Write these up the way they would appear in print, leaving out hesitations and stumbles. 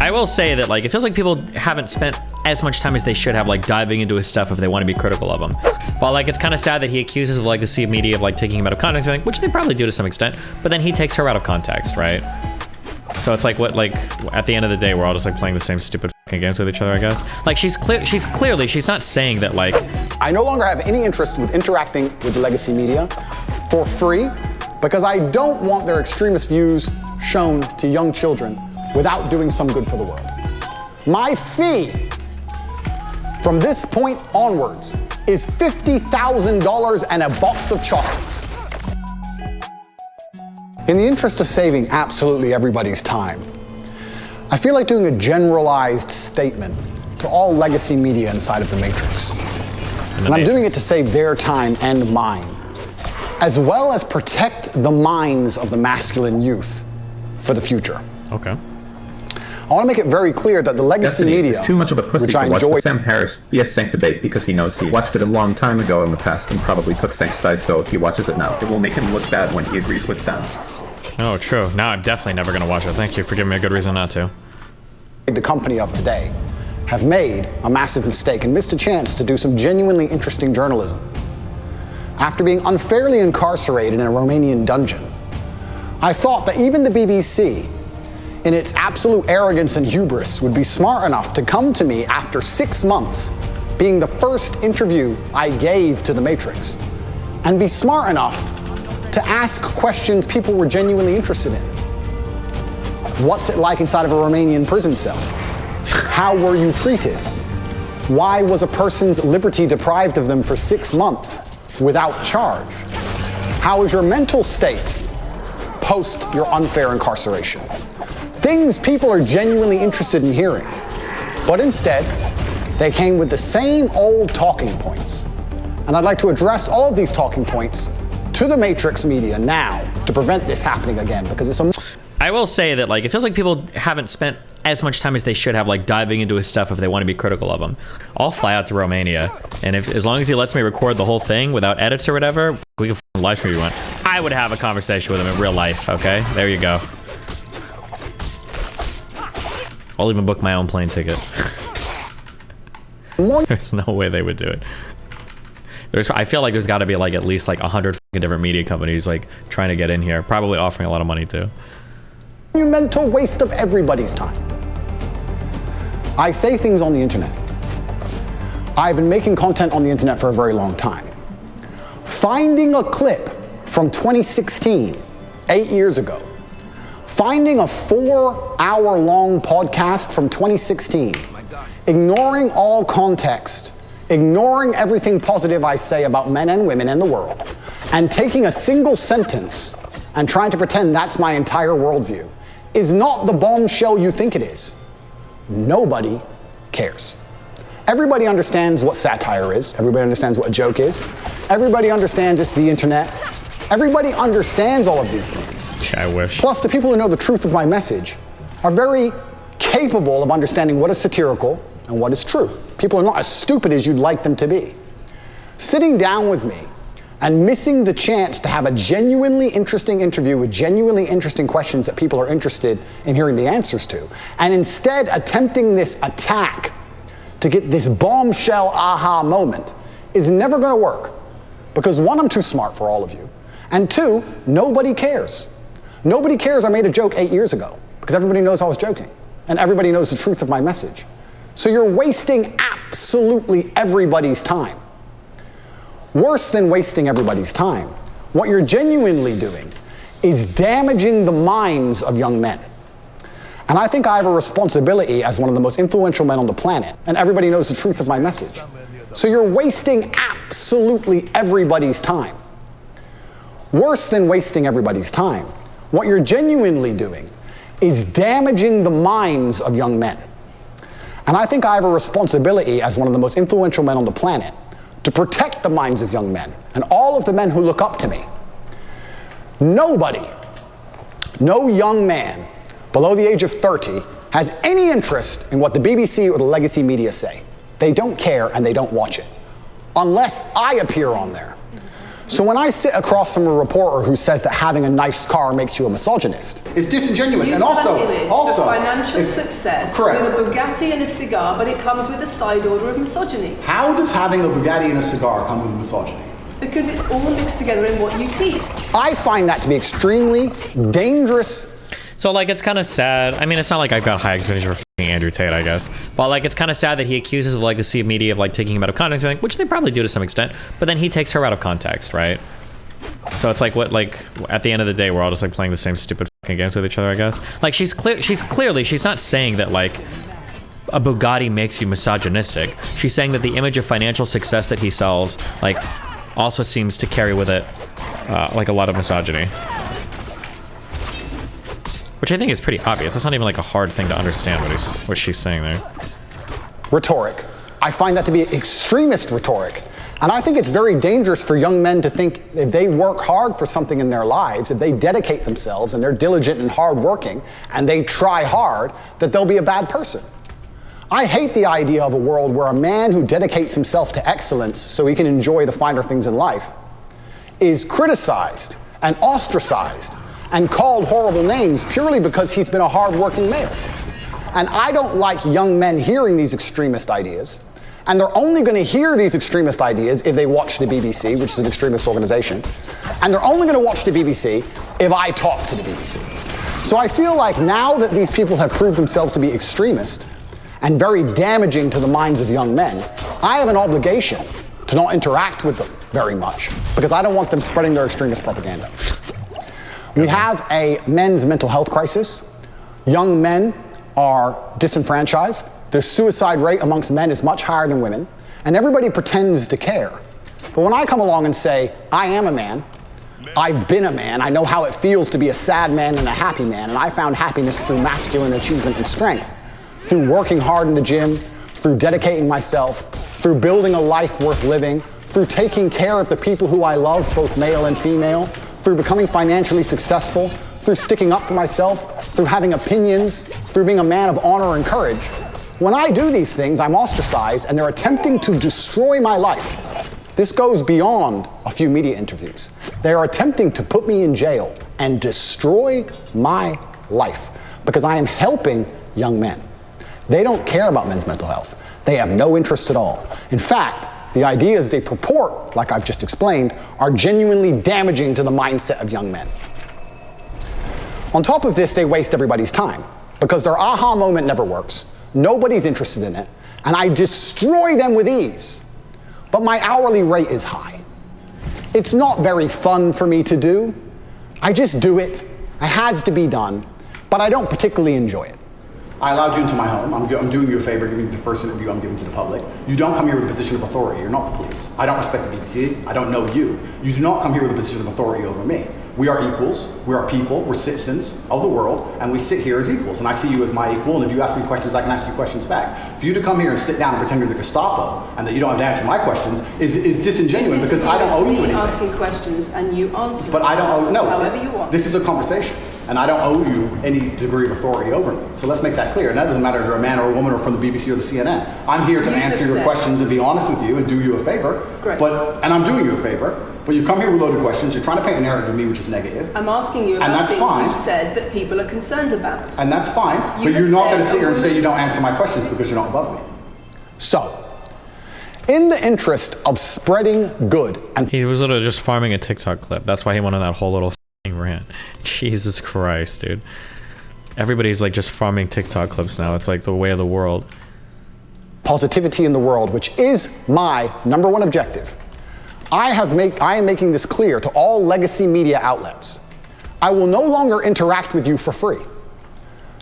I will say that, like, it feels like people haven't spent as much time as they should have, like, diving into his stuff if they want to be critical of him. But, like, it's kind of sad that he accuses the legacy media of, like, taking him out of context, which they probably do to some extent, but then he takes her out of context, right? So it's like, what, like, at the end of the day, we're all just, like, playing the same stupid fucking games with each other, I guess. Like, she's not saying that, like... I no longer have any interest with interacting with the legacy media for free because I don't want their extremist views shown to young children without doing some good for the world. My fee from this point onwards is $50,000 and a box of chocolates. In the interest of saving absolutely everybody's time, I feel like doing a generalized statement to all legacy media inside of the Matrix. And I'm doing it to save their time and mine, as well as protect the minds of the masculine youth for the future. Okay. I want to make it very clear that the legacy media is too much of a pussy to watch the Sam Harris BS Sank debate because he knows he watched it a long time ago in the past and probably took Sank's side, so if he watches it now, it will make him look bad when he agrees with Sam. Oh, true. Now I'm definitely never going to watch it. Thank you for giving me a good reason not to. The company of today have made a massive mistake and missed a chance to do some genuinely interesting journalism. After being unfairly incarcerated in a Romanian dungeon, I thought that even the BBC, in its absolute arrogance and hubris, would be smart enough to come to me after 6 months, being the first interview I gave to The Matrix, and be smart enough to ask questions people were genuinely interested in. What's it like inside of a Romanian prison cell? How were you treated? Why was a person's liberty deprived of them for 6 months without charge? How is your mental state post your unfair incarceration? Things people are genuinely interested in hearing. But instead, they came with the same old talking points. And I'd like to address all of these talking points to the Matrix media now to prevent this happening again, because it's a... I will say that, like, it feels like people haven't spent as much time as they should have, like, diving into his stuff if they want to be critical of him. I'll fly out to Romania, and as long as he lets me record the whole thing without edits or whatever, we can live stream if you want. I would have a conversation with him in real life, okay? There you go. I'll even book my own plane ticket. There's no way they would do it. I feel like there's got to be, like, at least, like, 100 different media companies, like, trying to get in here. Probably offering a lot of money, too. Monumental waste of everybody's time. I say things on the internet. I've been making content on the internet for a very long time. Finding a clip from 2016, 8 years ago, finding a 4-hour-long podcast from 2016, ignoring all context, ignoring everything positive I say about men and women in the world, and taking a single sentence and trying to pretend that's my entire worldview is not the bombshell you think it is. Nobody cares. Everybody understands what satire is. Everybody understands what a joke is. Everybody understands it's the internet. Everybody understands all of these things. I wish. Plus, the people who know the truth of my message are very capable of understanding what is satirical and what is true. People are not as stupid as you'd like them to be. Sitting down with me and missing the chance to have a genuinely interesting interview with genuinely interesting questions that people are interested in hearing the answers to, and instead attempting this attack to get this bombshell aha moment is never going to work. Because one, I'm too smart for all of you. And two, nobody cares. Nobody cares I made a joke 8 years ago because everybody knows I was joking. And everybody knows the truth of my message. So you're wasting absolutely everybody's time. Worse than wasting everybody's time, what you're genuinely doing is damaging the minds of young men. And I think I have a responsibility as one of the most influential men on the planet, and everybody knows the truth of my message. So you're wasting absolutely everybody's time. Worse than wasting everybody's time, what you're genuinely doing is damaging the minds of young men. And I think I have a responsibility as one of the most influential men on the planet to protect the minds of young men and all of the men who look up to me. Nobody, no young man below the age of 30 has any interest in what the BBC or the legacy media say. They don't care and they don't watch it, unless I appear on there. So when I sit across from a reporter who says that having a nice car makes you a misogynist, it's disingenuous. You And also, financial success correct. with a Bugatti and a cigar, but it comes with a side order of misogyny. How does having a Bugatti and a cigar come with misogyny? Because it's all mixed together in what you teach. I find that to be extremely dangerous. So like, it's kind of sad. I mean, it's not like I've got high expectations for f***ing Andrew Tate, I guess. But like, it's kind of sad that he accuses the legacy media of like taking him out of context, which they probably do to some extent. But then he takes her out of context, right? So it's like, what, like, at the end of the day, we're all just like playing the same stupid f***ing games with each other, I guess. Like, she's not saying that like a Bugatti makes you misogynistic. She's saying that the image of financial success that he sells, like, also seems to carry with it like a lot of misogyny. Which I think is pretty obvious. That's not even like a hard thing to understand what she's saying there. Rhetoric. I find that to be extremist rhetoric. And I think it's very dangerous for young men to think if they work hard for something in their lives, if they dedicate themselves and they're diligent and hardworking and they try hard, that they'll be a bad person. I hate the idea of a world where a man who dedicates himself to excellence so he can enjoy the finer things in life is criticized and ostracized and called horrible names purely because he's been a hard-working male. And I don't like young men hearing these extremist ideas, and they're only going to hear these extremist ideas if they watch the BBC, which is an extremist organization, and they're only going to watch the BBC if I talk to the BBC. So I feel like now that these people have proved themselves to be extremist and very damaging to the minds of young men, I have an obligation to not interact with them very much, because I don't want them spreading their extremist propaganda. We have a men's mental health crisis. Young men are disenfranchised. The suicide rate amongst men is much higher than women, and everybody pretends to care. But when I come along and say, I am a man, I've been a man, I know how it feels to be a sad man and a happy man, and I found happiness through masculine achievement and strength, through working hard in the gym, through dedicating myself, through building a life worth living, through taking care of the people who I love, both male and female, through becoming financially successful, through sticking up for myself, through having opinions, through being a man of honor and courage. When I do these things, I'm ostracized and they're attempting to destroy my life. This goes beyond a few media interviews. They are attempting to put me in jail and destroy my life because I am helping young men. They don't care about men's mental health. They have no interest at all. In fact, the ideas they purport, like I've just explained, are genuinely damaging to the mindset of young men. On top of this, they waste everybody's time because their aha moment never works. Nobody's interested in it, and I destroy them with ease. But my hourly rate is high. It's not very fun for me to do. I just do it. It has to be done, but I don't particularly enjoy it. I allowed you into my home. I'm doing you a favor, giving you the first interview I'm giving to the public. You don't come here with a position of authority. You're not the police. I don't respect the BBC. I don't know you. You do not come here with a position of authority over me. We are equals. We are people. We're citizens of the world, and we sit here as equals. And I see you as my equal, and if you ask me questions, I can ask you questions back. For you to come here and sit down and pretend you're the Gestapo and that you don't have to answer my questions is disingenuous because I don't owe you anything. Asking questions and you answer. But I don't owe, no. However you want. This is a conversation. And I don't owe you any degree of authority over me. So let's make that clear. And that doesn't matter if you're a man or a woman or from the BBC or the CNN. I'm here to answer your questions and be honest with you and do you a favor. Great. And I'm doing you a favor. But you come here with loaded questions. You're trying to paint a narrative of me which is negative. I'm asking you about things you've said that people are concerned about. And that's fine. But you're not going to sit here and say you don't answer my questions because you're not above me. So, in the interest of spreading good and... He was literally just farming a TikTok clip. That's why he went on that whole little rant. Jesus Christ, dude. Everybody's like just farming TikTok clips now. It's like the way of the world. Positivity in the world, which is my number one objective. I am making this clear to all legacy media outlets. I will no longer interact with you for free.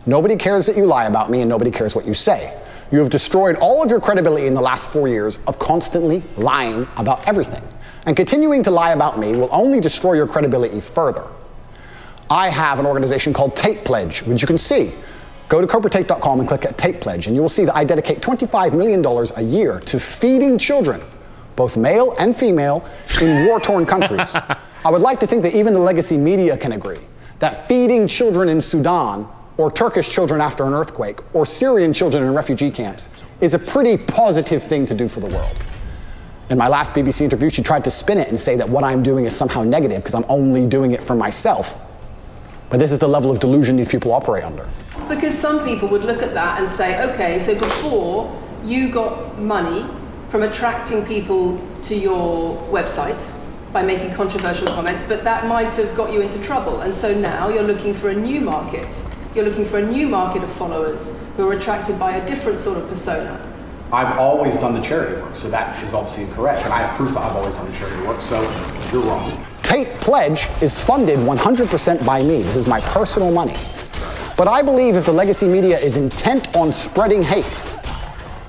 Nobody cares that you lie about me and nobody cares what you say. You have destroyed all of your credibility in the last 4 years of constantly lying about everything. And continuing to lie about me will only destroy your credibility further. I have an organization called Tate Pledge, which you can see. Go to CobraTate.com and click at Tate Pledge, and you will see that I dedicate $25 million a year to feeding children, both male and female, in war-torn countries. I would like to think that even the legacy media can agree that feeding children in Sudan, or Turkish children after an earthquake, or Syrian children in refugee camps is a pretty positive thing to do for the world. In my last BBC interview, she tried to spin it and say that what I'm doing is somehow negative because I'm only doing it for myself. But this is the level of delusion these people operate under. Because some people would look at that and say, okay, so before you got money from attracting people to your website by making controversial comments, but that might have got you into trouble. And so now you're looking for a new market. You're looking for a new market of followers who are attracted by a different sort of persona. I've always done the charity work, so that is obviously incorrect. And I have proof that I've always done the charity work, so you're wrong. Tate Pledge is funded 100% by me. This is my personal money. But I believe if the legacy media is intent on spreading hate,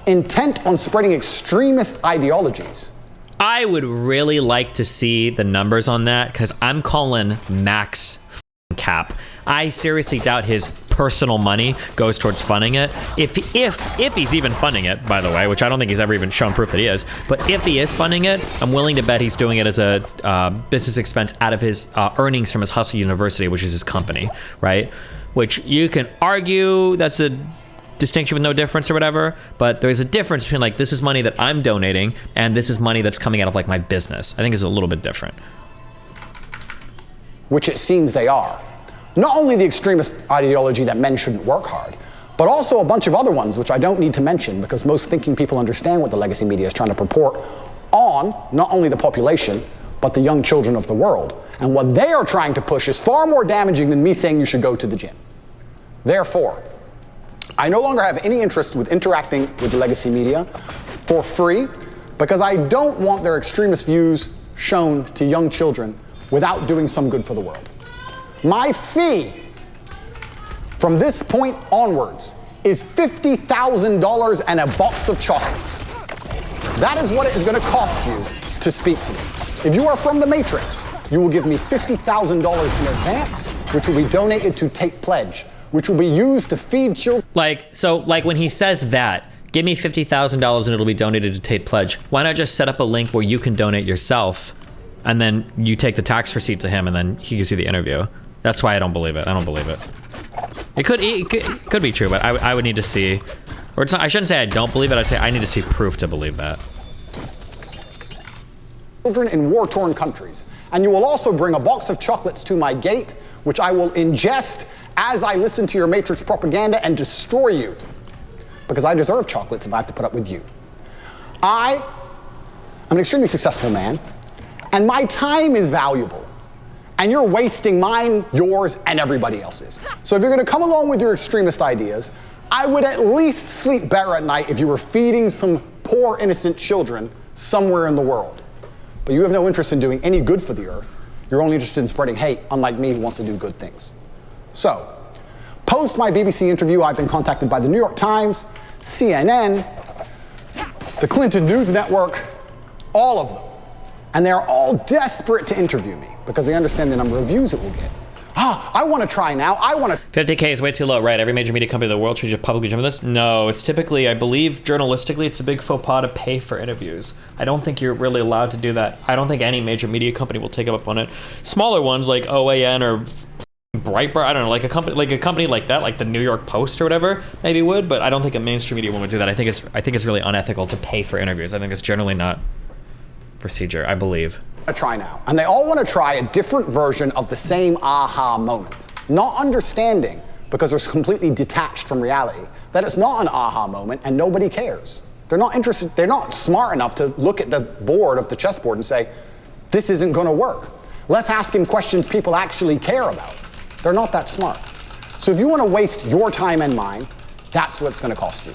intent on spreading extremist ideologies, I would really like to see the numbers on that, because I'm calling max cap. I seriously doubt his personal money goes towards funding it. If he's even funding it, by the way, which I don't think he's ever even shown proof that he is, but if he is funding it, I'm willing to bet he's doing it as a business expense out of his earnings from his Hustle University, which is his company, right? Which you can argue that's a distinction with no difference or whatever, but there's a difference between like, this is money that I'm donating and this is money that's coming out of like my business. I think it's a little bit different. which it seems they are. Not only the extremist ideology that men shouldn't work hard, but also a bunch of other ones which I don't need to mention because most thinking people understand what the legacy media is trying to purport on not only the population, but the young children of the world. And what they are trying to push is far more damaging than me saying you should go to the gym. Therefore, I no longer have any interest with interacting with the legacy media for free because I don't want their extremist views shown to young children without doing some good for the world. My fee from this point onwards is $50,000 and a box of chocolates. That is what it is going to cost you to speak to me. If you are from the Matrix, you will give me $50,000 in advance, which will be donated to Tate Pledge, which will be used to feed children. Like when he says that, give me $50,000 and it'll be donated to Tate Pledge, why not just set up a link where you can donate yourself and then you take the tax receipt to him and then he gives you the interview? That's why I don't believe it. I don't believe it. It could be true, but I would need to see, or it's not, I shouldn't say I don't believe it, I'd say I need to see proof to believe that. Children in war-torn countries. And you will also bring a box of chocolates to my gate, which I will ingest as I listen to your Matrix propaganda and destroy you. Because I deserve chocolates if I have to put up with you. I am an extremely successful man, and my time is valuable. And you're wasting mine, yours, and everybody else's. So if you're gonna come along with your extremist ideas, I would at least sleep better at night if you were feeding some poor, innocent children somewhere in the world. But you have no interest in doing any good for the earth. You're only interested in spreading hate, unlike me who wants to do good things. So, post my BBC interview, I've been contacted by the New York Times, CNN, the Clinton News Network, all of them. And they're all desperate to interview me because they understand the number of views it will get. I want to try now. 50K is way too low, right? Every major media company in the world should publicly jump on this. No, it's typically, I believe, journalistically, it's a big faux pas to pay for interviews. I don't think you're really allowed to do that. I don't think any major media company will take up on it. Smaller ones like OAN or Breitbart, I don't know, like a company like that, like the New York Post or whatever, maybe would, but I don't think a mainstream media would do that. I think it's really unethical to pay for interviews. I think it's generally not procedure, I believe. Try now. And they all want to try a different version of the same aha moment. Not understanding, because they're completely detached from reality, that it's not an aha moment and nobody cares. They're not interested, they're not smart enough to look at the board of the chessboard and say, this isn't going to work. Let's ask him questions people actually care about. They're not that smart. So if you want to waste your time and mine, that's what it's going to cost you.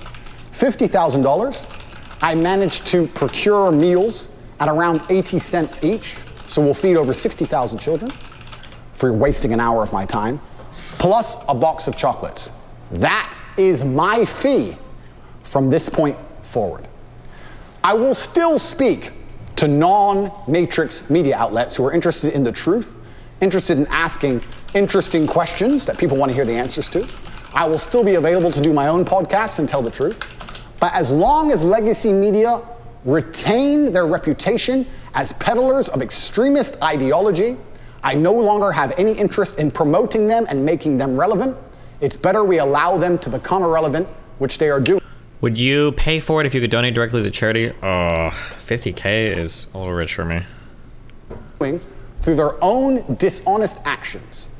$50,000, I managed to procure meals at around 80 cents each, so we'll feed over 60,000 children for wasting an hour of my time, plus a box of chocolates. That is my fee from this point forward. I will still speak to non-Matrix media outlets who are interested in the truth, interested in asking interesting questions that people want to hear the answers to. I will still be available to do my own podcasts and tell the truth. But as long as legacy media retain their reputation as peddlers of extremist ideology, I no longer have any interest in promoting them and making them relevant. It's better we allow them to become irrelevant, which they are doing. Would you pay for it if you could donate directly to charity? 50K is a little rich for me. Through their own dishonest actions,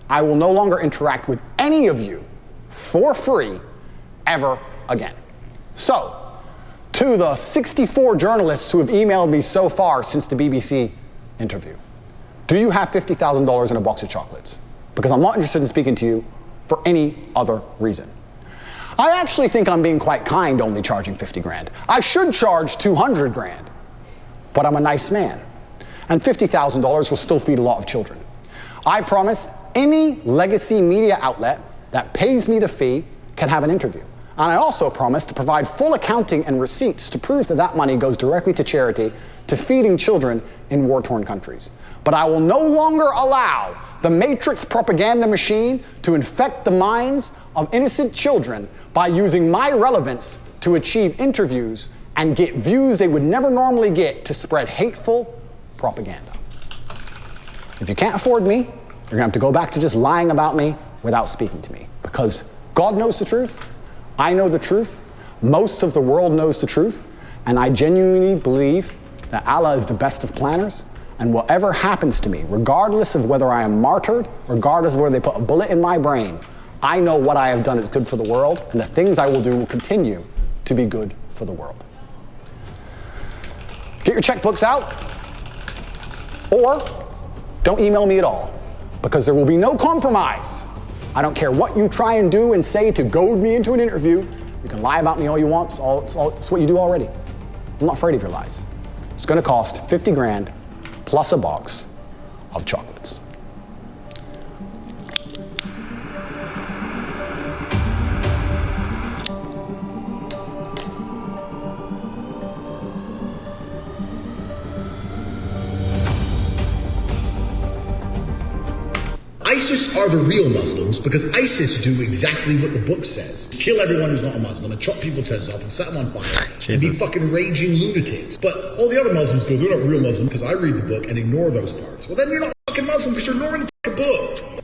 I will no longer interact with any of you for free ever again. So, to the 64 journalists who have emailed me so far since the BBC interview, do you have $50,000 in a box of chocolates? Because I'm not interested in speaking to you for any other reason. I actually think I'm being quite kind only charging 50 grand. I should charge 200 grand, but I'm a nice man. And $50,000 will still feed a lot of children. I promise any legacy media outlet that pays me the fee can have an interview. And I also promise to provide full accounting and receipts to prove that that money goes directly to charity, to feeding children in war-torn countries. But I will no longer allow the Matrix propaganda machine to infect the minds of innocent children by using my relevance to achieve interviews and get views they would never normally get to spread hateful propaganda. If you can't afford me, you're gonna have to go back to just lying about me without speaking to me. Because God knows the truth, I know the truth, most of the world knows the truth, and I genuinely believe that Allah is the best of planners, and whatever happens to me, regardless of whether I am martyred, regardless of whether they put a bullet in my brain, I know what I have done is good for the world, and the things I will do will continue to be good for the world. Get your checkbooks out, or don't email me at all, because there will be no compromise. I don't care what you try and do and say to goad me into an interview. You can lie about me all you want. It's what you do already. I'm not afraid of your lies. It's going to cost 50 grand plus a box of chocolates. ISIS are the real Muslims because ISIS do exactly what the book says. Kill everyone who's not a Muslim and chop people's heads off and set them on fire and be fucking raging lunatics. But all the other Muslims go, they're not real Muslims because I read the book and ignore those parts. Well, then you're not fucking Muslim because you're ignoring the fucking book.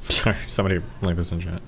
Sorry, somebody link this in chat.